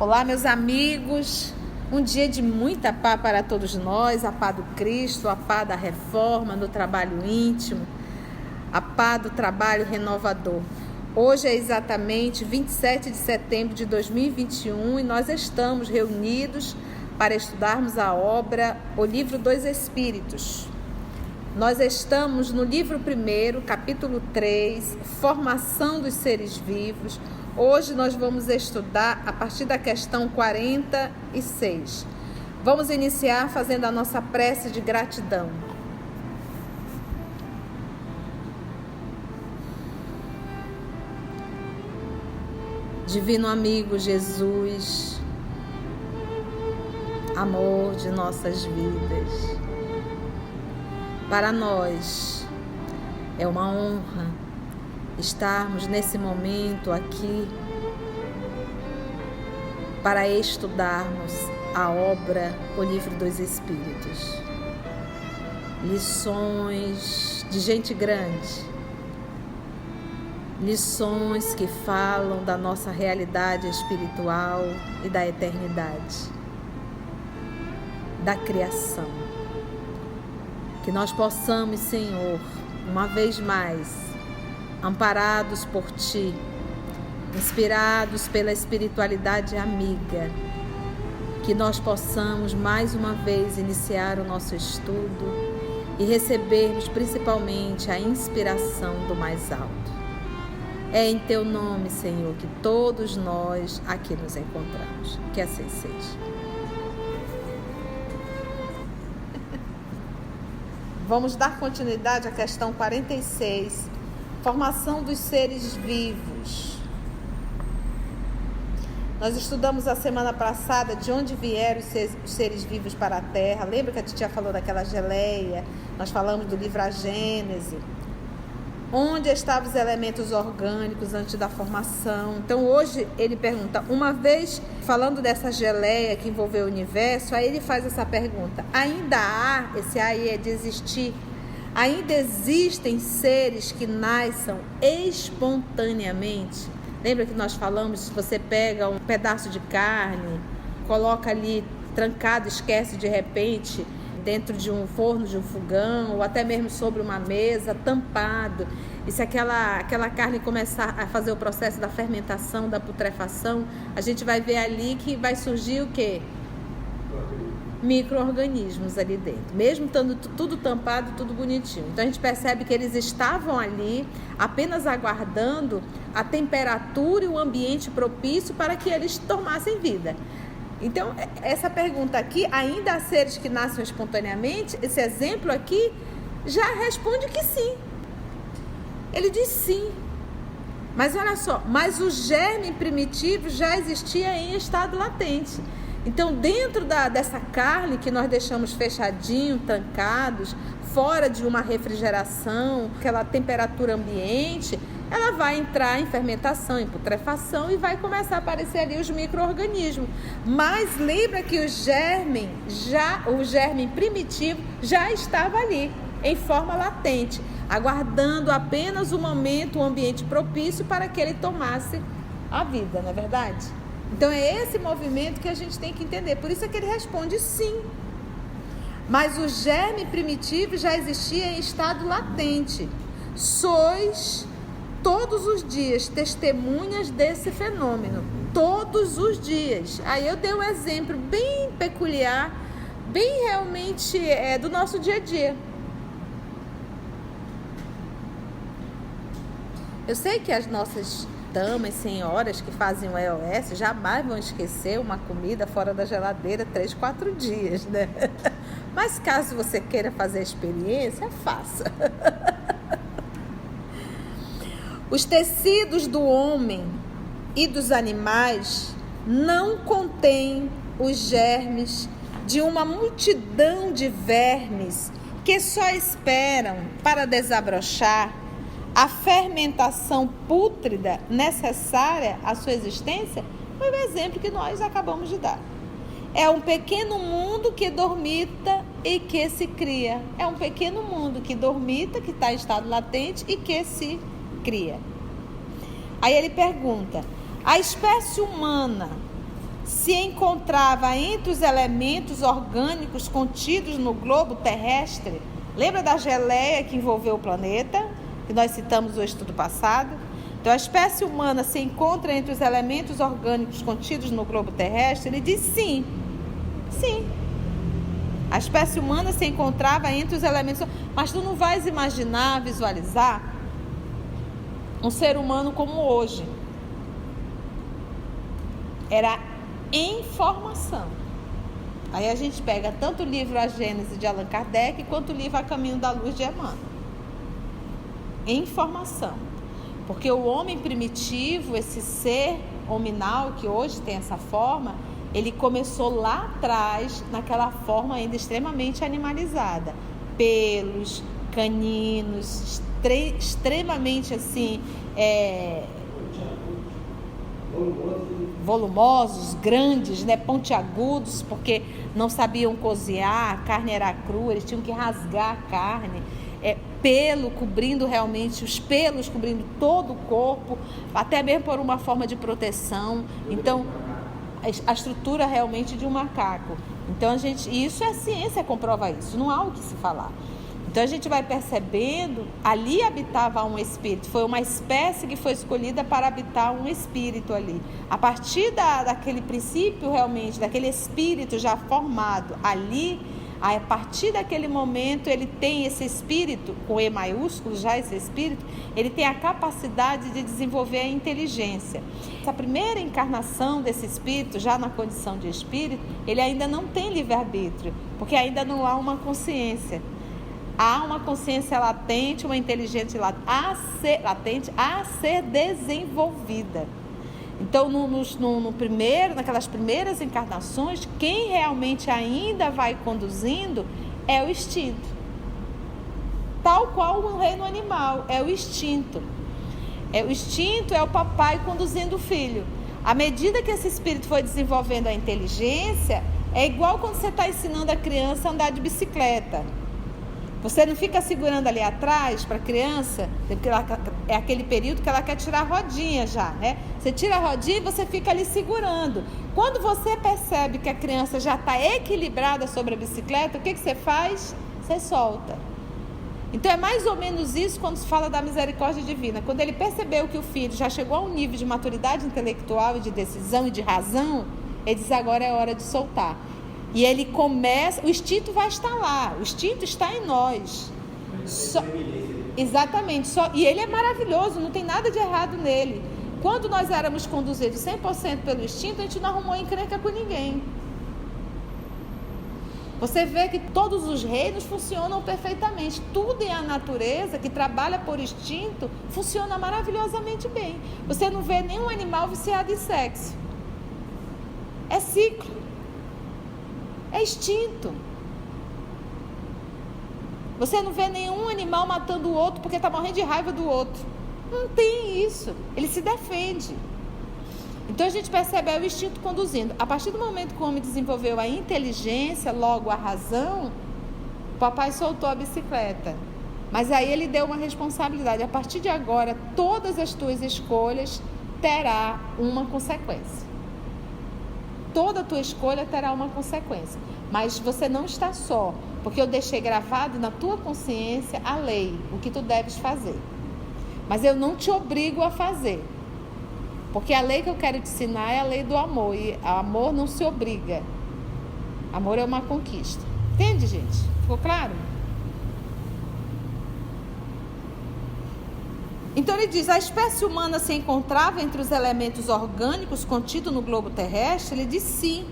Olá, meus amigos, um dia de muita paz para todos nós, a paz do Cristo, a paz da reforma no trabalho íntimo, a paz do trabalho renovador. Hoje é exatamente 27 de setembro de 2021 e nós estamos reunidos para estudarmos a obra O Livro dos Espíritos. Nós estamos no livro 1, capítulo 3, Formação dos Seres Vivos. Hoje nós vamos estudar a partir da questão 46. Vamos iniciar fazendo a nossa prece de gratidão. Divino amigo Jesus, amor de nossas vidas, para nós é uma honra estarmos nesse momento aqui para estudarmos a obra O Livro dos Espíritos. Lições de gente grande, lições que falam da nossa realidade espiritual e da eternidade, da criação. Que nós possamos, Senhor, uma vez mais, amparados por Ti, inspirados pela espiritualidade amiga, que nós possamos mais uma vez iniciar o nosso estudo e recebermos principalmente a inspiração do mais alto. É em Teu nome, Senhor, que todos nós aqui nos encontramos. Que assim seja. Vamos dar continuidade à questão 46. Formação dos seres vivos. Nós estudamos a semana passada de onde vieram os seres vivos para a Terra. Lembra que a titia falou daquela geleia? Nós falamos do livro A Gênese. Onde estavam os elementos orgânicos antes da formação? Então hoje ele pergunta, uma vez falando dessa geleia que envolveu o universo, aí ele faz essa pergunta: ainda há, esse aí é de existir, ainda existem seres que nasçam espontaneamente? Lembra que nós falamos, se você pega um pedaço de carne, coloca ali trancado, esquece de repente dentro de um forno, de um fogão, ou até mesmo sobre uma mesa, tampado, e se aquela carne começar a fazer o processo da fermentação, da putrefação, a gente vai ver ali que vai surgir o quê? Micro-organismos ali dentro, mesmo estando tudo tampado, tudo bonitinho. Então a gente percebe que eles estavam ali apenas aguardando a temperatura e o ambiente propício para que eles tomassem vida. Então essa pergunta aqui, ainda há seres que nascem espontaneamente, esse exemplo aqui já responde que sim. Ele diz sim, mas olha só, mas o germe primitivo já existia em estado latente. Então, dentro dessa carne que nós deixamos fechadinho, trancados, fora de uma refrigeração, aquela temperatura ambiente, ela vai entrar em fermentação, em putrefação e vai começar a aparecer ali os micro-organismos. Mas lembra que o germe primitivo já estava ali, em forma latente, aguardando apenas o momento, o ambiente propício para que ele tomasse a vida, não é verdade? Então é esse movimento que a gente tem que entender. Por isso é que ele responde sim. Mas o germe primitivo já existia em estado latente. Sois todos os dias testemunhas desse fenômeno. Todos os dias. Aí eu dei um exemplo bem peculiar, bem realmente do nosso dia a dia. Eu sei que as nossas damas, senhoras que fazem o EOS jamais vão esquecer uma comida fora da geladeira 3, 4 dias, né? Mas caso você queira fazer a experiência, faça. Os tecidos do homem e dos animais não contêm os germes de uma multidão de vermes que só esperam para desabrochar a fermentação pútrida necessária à sua existência. Foi o exemplo que nós acabamos de dar. É um pequeno mundo que dormita e que se cria. É um pequeno mundo que dormita, que está em estado latente e que se cria. Aí ele pergunta: a espécie humana se encontrava entre os elementos orgânicos contidos no globo terrestre. Lembra da geleia que envolveu o planeta, que nós citamos no estudo passado? Então, a espécie humana se encontra entre os elementos orgânicos contidos no globo terrestre? Ele diz sim. Sim. A espécie humana se encontrava entre os elementos... Mas tu não vais imaginar, visualizar um ser humano como hoje. Era em formação. Aí a gente pega tanto o livro A Gênese de Allan Kardec quanto o livro A Caminho da Luz de Emmanuel. Em formação. Porque o homem primitivo, esse ser hominal que hoje tem essa forma, ele começou lá atrás naquela forma ainda extremamente animalizada. Pelos, caninos, extremamente assim, volumosos, grandes, né, pontiagudos, porque não sabiam cozinhar, a carne era crua, eles tinham que rasgar a carne, pelo cobrindo realmente, os pelos cobrindo todo o corpo, até mesmo por uma forma de proteção. Então, a estrutura realmente de um macaco. Então, isso a ciência comprova isso, não há o que se falar. Então a gente vai percebendo, ali habitava um espírito, foi uma espécie que foi escolhida para habitar um espírito ali. A partir daquele princípio realmente, daquele espírito já formado ali, a partir daquele momento ele tem esse espírito, com E maiúsculo já esse espírito, ele tem a capacidade de desenvolver a inteligência. Essa primeira encarnação desse espírito, já na condição de espírito, ele ainda não tem livre-arbítrio, porque ainda não há uma consciência. Há uma consciência latente, uma inteligência latente a ser desenvolvida. Então, naquelas primeiras encarnações, quem realmente ainda vai conduzindo é o instinto. Tal qual o reino animal, é o instinto. O instinto é o papai conduzindo o filho. À medida que esse espírito foi desenvolvendo a inteligência, é igual quando você está ensinando a criança a andar de bicicleta. Você não fica segurando ali atrás para a criança, porque é aquele período que ela quer tirar a rodinha já, né? Você tira a rodinha e você fica ali segurando. Quando você percebe que a criança já está equilibrada sobre a bicicleta, o que você faz? Você solta. Então é mais ou menos isso quando se fala da misericórdia divina. Quando ele percebeu que o filho já chegou a um nível de maturidade intelectual e de decisão e de razão, ele diz: agora é hora de soltar. E ele começa, o instinto vai estar lá, o instinto está em nós. Exatamente, e ele é maravilhoso, não tem nada de errado nele. Quando nós éramos conduzidos 100% pelo instinto, a gente não arrumou encrenca com ninguém. Você vê que todos os reinos funcionam perfeitamente. Tudo em a natureza que trabalha por instinto funciona maravilhosamente bem. Você não vê nenhum animal viciado em sexo. É ciclo. É instinto. Você não vê nenhum animal matando o outro porque está morrendo de raiva do outro. Não tem isso. Ele se defende. Então a gente percebe o instinto conduzindo. A partir do momento que o homem desenvolveu a inteligência, logo a razão, o papai soltou a bicicleta. Mas aí ele deu uma responsabilidade. A partir de agora, todas as tuas escolhas terá uma consequência. Toda a tua escolha terá uma consequência. Mas você não está só, porque eu deixei gravado na tua consciência a lei, o que tu deves fazer. Mas eu não te obrigo a fazer. Porque a lei que eu quero te ensinar é a lei do amor. E amor não se obriga. Amor é uma conquista. Entende, gente? Ficou claro? Então ele diz, a espécie humana se encontrava entre os elementos orgânicos contidos no globo terrestre? Ele diz sim,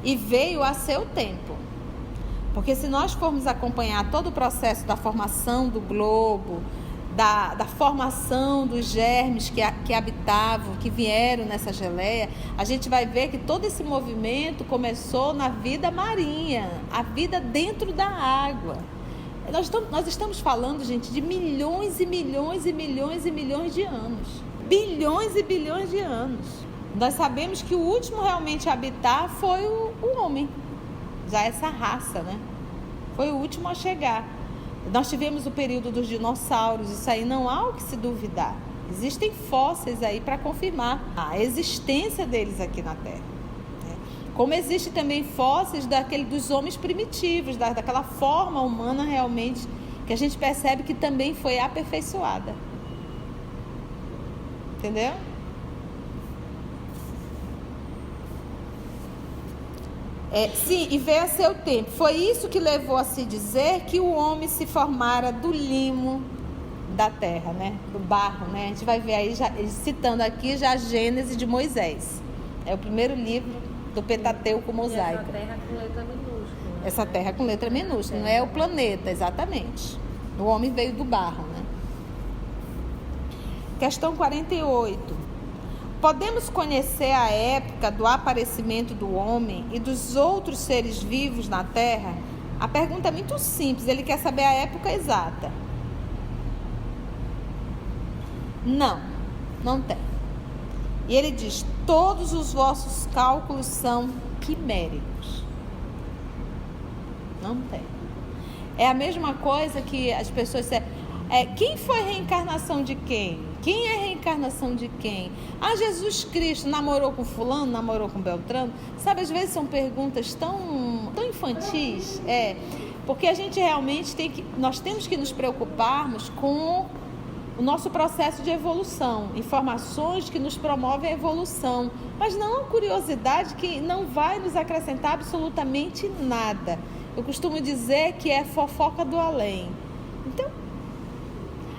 e veio a seu tempo. Porque se nós formos acompanhar todo o processo da formação do globo, da formação dos germes que habitavam, que vieram nessa geleia, a gente vai ver que todo esse movimento começou na vida marinha, a vida dentro da água. Nós estamos falando, gente, de milhões e milhões e milhões e milhões de anos. Bilhões e bilhões de anos. Nós sabemos que o último realmente a habitar foi o homem. Já essa raça, né? Foi o último a chegar. Nós tivemos o período dos dinossauros, isso aí não há o que se duvidar. Existem fósseis aí para confirmar a existência deles aqui na Terra. Como existe também fósseis dos homens primitivos, daquela forma humana realmente, que a gente percebe que também foi aperfeiçoada. Entendeu? Sim, e veio a seu tempo. Foi isso que levou a se dizer que o homem se formara do limo da terra, né? Do barro, né? A gente vai ver aí, citando aqui já a Gênesis de Moisés. É o primeiro livro do Pentateuco mosaico. Essa terra com letra minúscula. Essa terra com letra minúscula, não é o planeta, exatamente. O homem veio do barro, né? Questão 48. Podemos conhecer a época do aparecimento do homem e dos outros seres vivos na Terra? A pergunta é muito simples, ele quer saber a época exata. Não tem. E ele diz, todos os vossos cálculos são quiméricos. Não tem. É a mesma coisa que as pessoas dizem, quem foi a reencarnação de quem? Quem é a reencarnação de quem? Jesus Cristo namorou com fulano, namorou com Beltrano? Sabe, às vezes são perguntas tão infantis. Porque a gente realmente nós temos que nos preocuparmos com o nosso processo de evolução. Informações que nos promovem a evolução. Mas não a curiosidade que não vai nos acrescentar absolutamente nada. Eu costumo dizer que é fofoca do além. Então,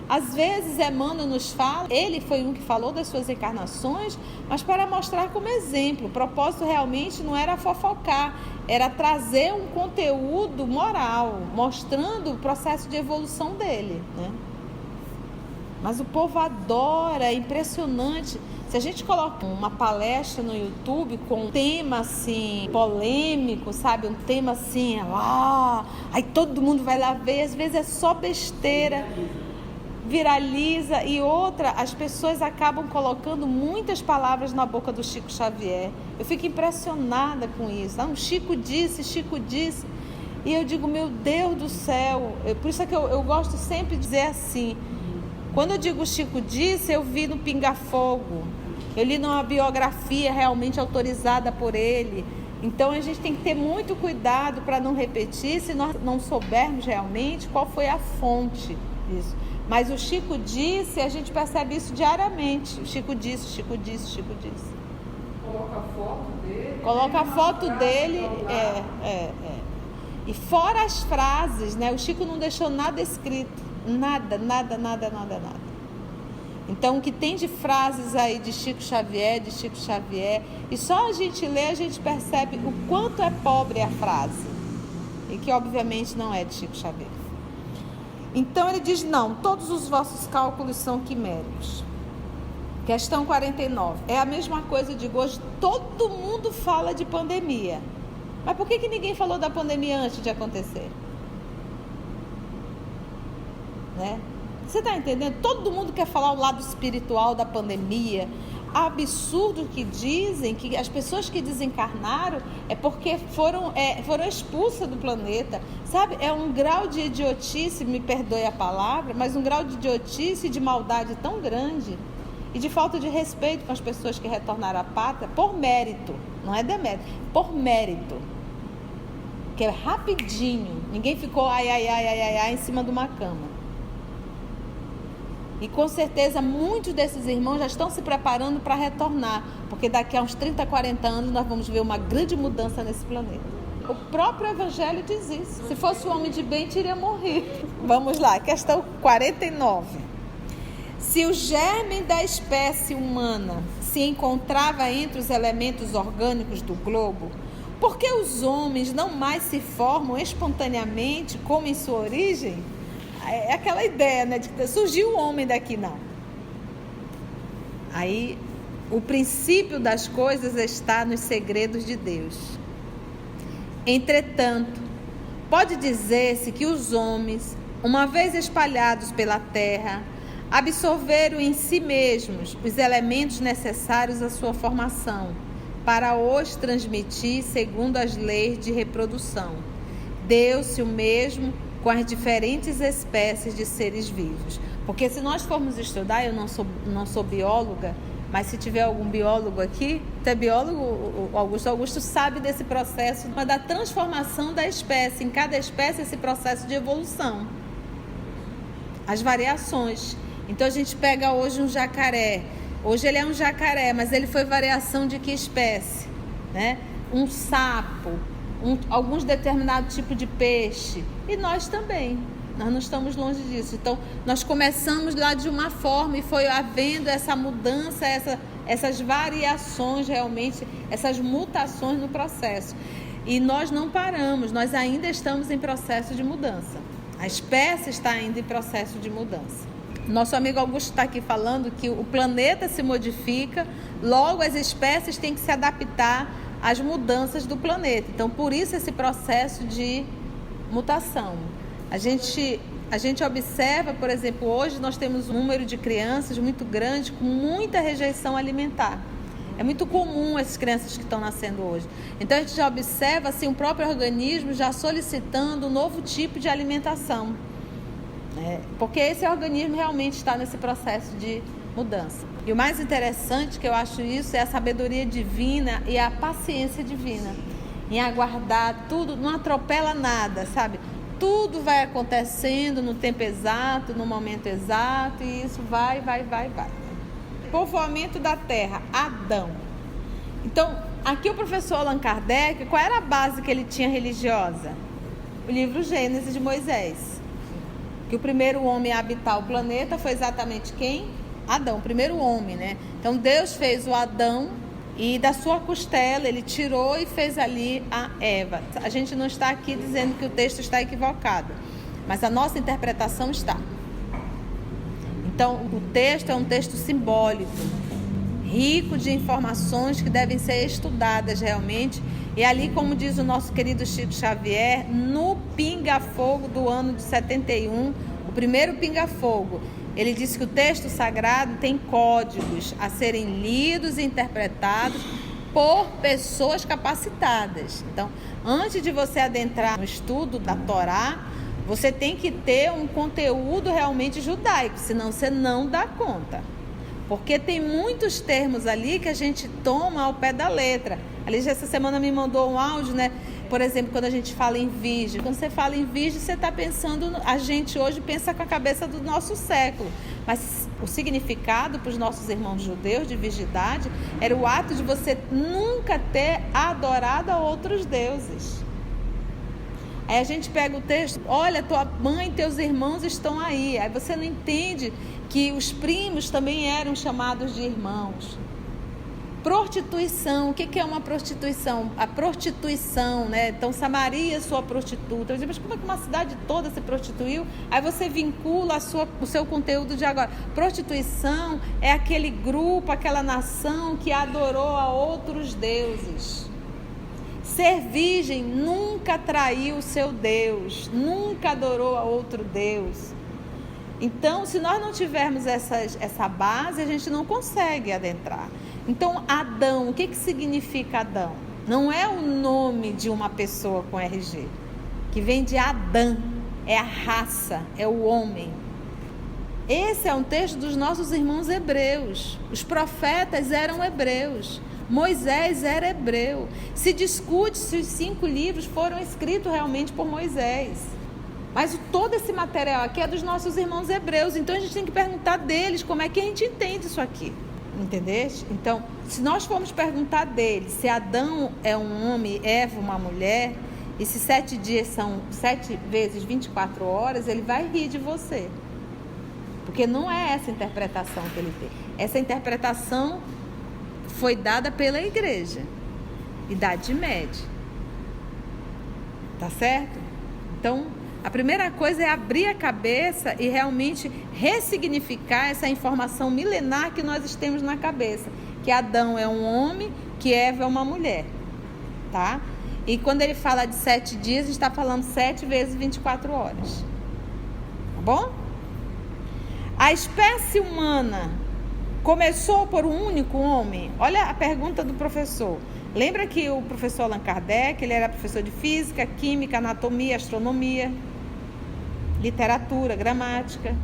às vezes Emmanuel nos fala, ele foi um que falou das suas encarnações, mas para mostrar como exemplo. O propósito realmente não era fofocar, era trazer um conteúdo moral, mostrando o processo de evolução dele, né? Mas o povo adora, é impressionante. Se a gente coloca uma palestra no YouTube com um tema assim, polêmico, sabe? Um tema assim, aí todo mundo vai lá ver, às vezes é só besteira. Viraliza. E outra, as pessoas acabam colocando muitas palavras na boca do Chico Xavier. Eu fico impressionada com isso. Chico disse. E eu digo, meu Deus do céu. Por isso é que eu gosto sempre de dizer assim, quando eu digo Chico disse, eu vi no Pinga Fogo. Eu li numa biografia realmente autorizada por ele. Então a gente tem que ter muito cuidado para não repetir, se nós não soubermos realmente qual foi a fonte disso. Mas o Chico disse, a gente percebe isso diariamente. O Chico disse. Coloca a foto dele. E fora as frases, né? O Chico não deixou nada escrito. Nada. Então, o que tem de frases aí de Chico Xavier, e só a gente lê, a gente percebe o quanto é pobre a frase. E que, obviamente, não é de Chico Xavier. Então ele diz, não, todos os vossos cálculos são quiméricos. Questão 49. É a mesma coisa, eu digo, hoje todo mundo fala de pandemia. Mas por que ninguém falou da pandemia antes de acontecer? Né? Você está entendendo? Todo mundo quer falar o lado espiritual da pandemia. Absurdo que dizem que as pessoas que desencarnaram é porque foram expulsas do planeta, sabe? É um grau de idiotice, me perdoe a palavra, mas um grau de idiotice e de maldade tão grande e de falta de respeito com as pessoas que retornaram à pátria por mérito, não é demérito, por mérito, que é rapidinho, ninguém ficou ai em cima de uma cama. E com certeza muitos desses irmãos já estão se preparando para retornar, porque daqui a uns 30, 40 anos nós vamos ver uma grande mudança nesse planeta. O próprio Evangelho diz isso. Se fosse um homem de bem, teria morrido. Vamos lá, questão 49. Se o germe da espécie humana se encontrava entre os elementos orgânicos do globo, por que os homens não mais se formam espontaneamente como em sua origem? É aquela ideia, né, de que surgiu o homem daqui, não. Aí, o princípio das coisas está nos segredos de Deus. Entretanto, pode dizer-se que os homens, uma vez espalhados pela terra, absorveram em si mesmos os elementos necessários à sua formação, para os transmitir segundo as leis de reprodução. Deu-se o mesmo com as diferentes espécies de seres vivos. Porque se nós formos estudar, eu não sou bióloga, Mas se tiver algum biólogo aqui, tu é biólogo, o Augusto sabe desse processo da transformação da espécie. Em cada espécie, esse processo de evolução. As variações. Então a gente pega hoje um jacaré. Hoje ele é um jacaré, mas ele foi variação de que espécie? Né? Um sapo, alguns determinados tipos de peixe. E nós também. Nós não estamos longe disso. Então, nós começamos lá de uma forma e foi havendo essa mudança, essas variações realmente, essas mutações no processo. E nós não paramos, nós ainda estamos em processo de mudança. A espécie está ainda em processo de mudança. Nosso amigo Augusto está aqui falando que o planeta se modifica, logo as espécies têm que se adaptar às mudanças do planeta. Então, por isso esse processo de mutação. A gente observa, por exemplo, hoje nós temos um número de crianças muito grande com muita rejeição alimentar. É muito comum essas crianças que estão nascendo hoje. Então a gente já observa assim, o próprio organismo já solicitando um novo tipo de alimentação. Porque esse organismo realmente está nesse processo de mudança. E o mais interessante que eu acho isso é a sabedoria divina e a paciência divina. Em aguardar tudo, não atropela nada, sabe? Tudo vai acontecendo no tempo exato, no momento exato, e isso vai. Povoamento da terra, Adão. Então, aqui o professor Allan Kardec, qual era a base que ele tinha religiosa? O livro Gênesis de Moisés. Que o primeiro homem a habitar o planeta foi exatamente quem? Adão, o primeiro homem, né? Então, Deus fez o Adão e da sua costela ele tirou e fez ali a Eva. A gente não está aqui dizendo que o texto está equivocado, mas a nossa interpretação está. Então, o texto é um texto simbólico, rico de informações que devem ser estudadas realmente. E ali, como diz o nosso querido Chico Xavier, no pinga-fogo do ano de 71, o primeiro pinga-fogo, ele disse que o texto sagrado tem códigos a serem lidos e interpretados por pessoas capacitadas. Então, antes de você adentrar no estudo da Torá, você tem que ter um conteúdo realmente judaico, senão você não dá conta. Porque tem muitos termos ali que a gente toma ao pé da letra. Ali, essa semana me mandou um áudio, né? Por exemplo, quando a gente fala em virgem. Quando você fala em virgem, você está pensando... A gente hoje pensa com a cabeça do nosso século. Mas o significado para os nossos irmãos judeus de virgindade era o ato de você nunca ter adorado a outros deuses. Aí a gente pega o texto, olha, tua mãe e teus irmãos estão aí. Aí você não entende que os primos também eram chamados de irmãos. Prostituição, o que é uma prostituição? A prostituição, né? Então, Samaria, sua prostituta. Eu digo, mas como é que uma cidade toda se prostituiu? Aí você vincula o seu conteúdo de agora. Prostituição é aquele grupo, aquela nação que adorou a outros deuses. Ser virgem nunca traiu o seu Deus, nunca adorou a outro Deus. Então, se nós não tivermos essa base, a gente não consegue adentrar. Então, Adão, o que significa Adão? Não é o nome de uma pessoa com RG, que vem de Adão, é a raça, é o homem. Esse é um texto dos nossos irmãos hebreus. Os profetas eram hebreus. Moisés era hebreu. Se discute se os 5 livros foram escritos realmente por Moisés. Mas todo esse material aqui é dos nossos irmãos hebreus. Então a gente tem que perguntar deles como é que a gente entende isso aqui. Entendeste? Então, se nós formos perguntar deles se Adão é um homem, Eva uma mulher, e se 7 dias são 7 vezes 24 horas, ele vai rir de você. Porque não é essa interpretação que ele tem. Essa interpretação foi dada pela igreja, Idade Média. Tá certo? Então, a primeira coisa é abrir a cabeça e realmente ressignificar essa informação milenar que nós temos na cabeça. Que Adão é um homem, que Eva é uma mulher. Tá? E quando ele fala de 7 dias, a gente está falando 7 vezes 24 horas. Tá bom? A espécie humana começou por um único homem? Olha a pergunta do professor. Lembra que o professor Allan Kardec, ele era professor de física, química, anatomia, astronomia, literatura, gramática.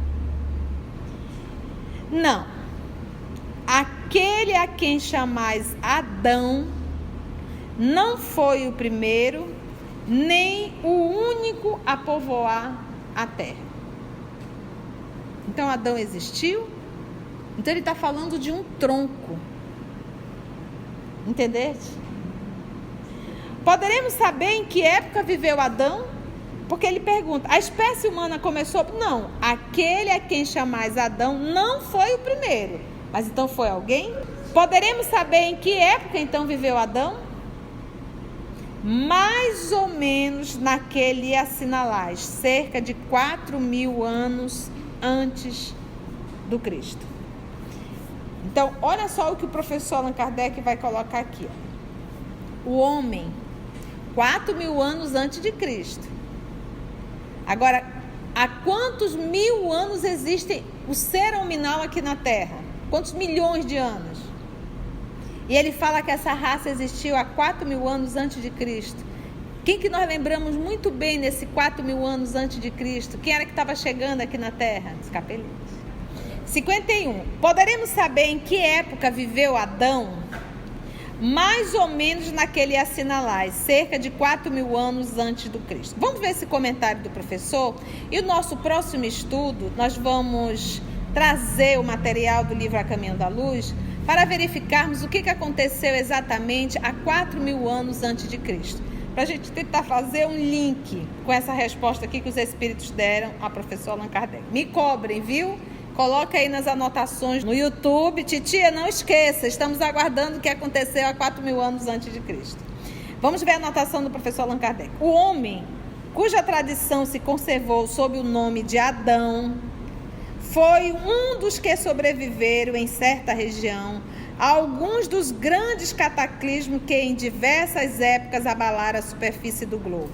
Não. aquele a quem chamais Adão não foi o primeiro, nem o único a povoar a terra. Então Adão existiu. Então ele está falando de um tronco. Entendeste? Poderemos saber em que época viveu Adão? Porque ele pergunta, a espécie humana começou? Não, aquele a quem chamais Adão não foi o primeiro. Mas então foi alguém? Poderemos saber em que época então viveu Adão? Mais ou menos naquele assinalais, cerca de 4.000 anos antes do Cristo. Então, olha só o que o professor Allan Kardec vai colocar aqui. O homem, 4.000 anos antes de Cristo. Agora, há quantos mil anos existe o ser hominal aqui na Terra? Quantos milhões de anos? E ele fala que essa raça existiu há 4.000 anos antes de Cristo. Quem que nós lembramos muito bem nesse 4.000 anos antes de Cristo? Quem era que estava chegando aqui na Terra? Os capelinhos. 51. Poderemos saber em que época viveu Adão? Mais ou menos naquele assinalais, cerca de 4.000 anos antes do Cristo. Vamos ver esse comentário do professor? E o nosso próximo estudo, nós vamos trazer o material do livro A Caminho da Luz para verificarmos o que aconteceu exatamente há 4.000 anos antes de Cristo. Para a gente tentar fazer um link com essa resposta aqui que os espíritos deram ao professor Allan Kardec. Me cobrem, viu? Coloca aí nas anotações no YouTube. Titia, não esqueça, estamos aguardando o que aconteceu há 4.000 anos antes de Cristo. Vamos ver a anotação do professor Allan Kardec. O homem, cuja tradição se conservou sob o nome de Adão, foi um dos que sobreviveram em certa região a alguns dos grandes cataclismos que em diversas épocas abalaram a superfície do globo,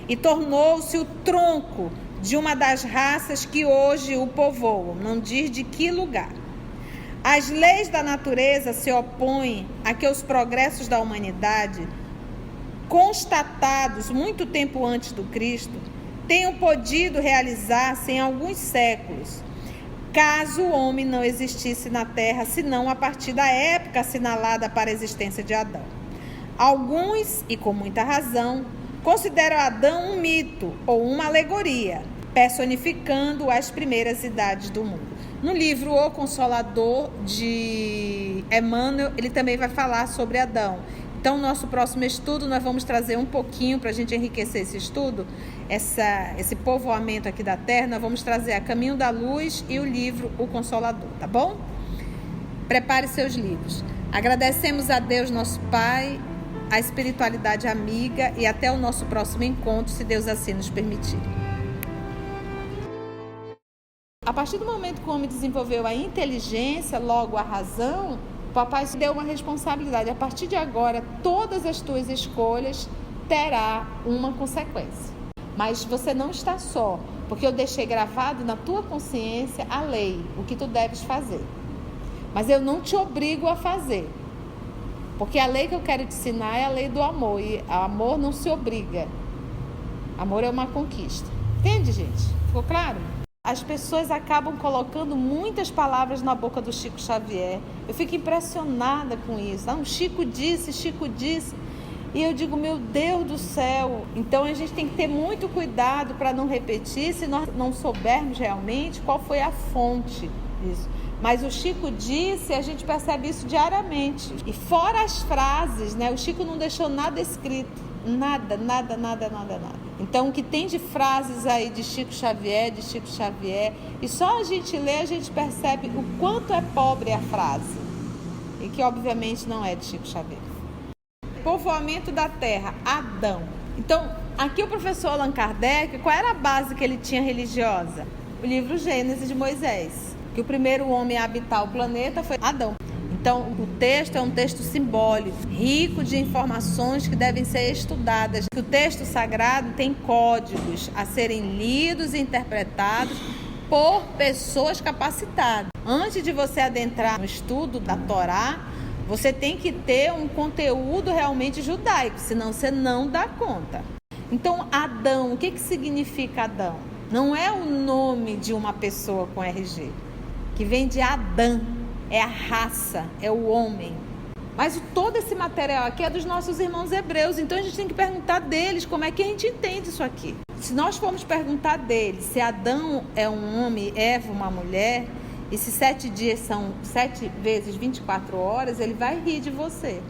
e tornou-se o tronco de uma das raças que hoje o povoam, não diz de que lugar. As leis da natureza se opõem a que os progressos da humanidade, constatados muito tempo antes do Cristo, tenham podido realizar-se em alguns séculos, caso o homem não existisse na Terra, senão a partir da época assinalada para a existência de Adão. Alguns, e com muita razão, consideram Adão um mito ou uma alegoria, personificando as primeiras idades do mundo. No livro O Consolador, de Emmanuel, ele também vai falar sobre Adão. Então, no nosso próximo estudo, nós vamos trazer um pouquinho, para a gente enriquecer esse estudo, esse povoamento aqui da Terra, nós vamos trazer A Caminho da Luz e o livro O Consolador, tá bom? Prepare seus livros. Agradecemos a Deus, nosso Pai, a espiritualidade amiga, e até o nosso próximo encontro, se Deus assim nos permitir. A partir do momento que o homem desenvolveu a inteligência, logo a razão, o papai se deu uma responsabilidade. A partir de agora, todas as tuas escolhas terá uma consequência. Mas você não está só, porque eu deixei gravado na tua consciência a lei, o que tu deves fazer. Mas eu não te obrigo a fazer, porque a lei que eu quero te ensinar é a lei do amor, e o amor não se obriga. Amor é uma conquista. Entende, gente? Ficou claro? As pessoas acabam colocando muitas palavras na boca do Chico Xavier. Eu fico impressionada com isso. O Chico disse, Chico disse. E eu digo, meu Deus do céu. Então a gente tem que ter muito cuidado para não repetir, se nós não soubermos realmente qual foi a fonte disso. Mas o Chico disse, a gente percebe isso diariamente. E fora as frases, né? O Chico não deixou nada escrito. Nada. Então, o que tem de frases aí de Chico Xavier, e só a gente lê, a gente percebe o quanto é pobre a frase. E que, obviamente, não é de Chico Xavier. Povoamento da Terra, Adão. Então, aqui o professor Allan Kardec, qual era a base que ele tinha religiosa? O livro Gênesis de Moisés, que o primeiro homem a habitar o planeta foi Adão. Então, o texto é um texto simbólico, rico de informações que devem ser estudadas. O texto sagrado tem códigos a serem lidos e interpretados por pessoas capacitadas. Antes de você adentrar no estudo da Torá, você tem que ter um conteúdo realmente judaico, senão você não dá conta. Então, Adão, o que significa Adão? Não é o nome de uma pessoa com RG, que vem de Adão. é a raça, é o homem. Mas todo esse material aqui é dos nossos irmãos hebreus, então a gente tem que perguntar deles como é que a gente entende isso aqui. Se nós formos perguntar deles se Adão é um homem, Eva uma mulher, e se 7 dias são 7 vezes 24 horas, ele vai rir de você.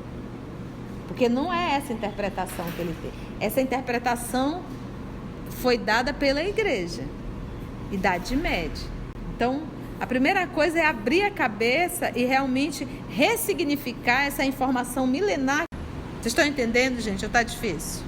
Porque não é essa interpretação que ele tem. Essa interpretação foi dada pela igreja, Idade Média. Então, a primeira coisa é abrir a cabeça e realmente ressignificar essa informação milenar. Vocês estão entendendo, gente? Ou está difícil?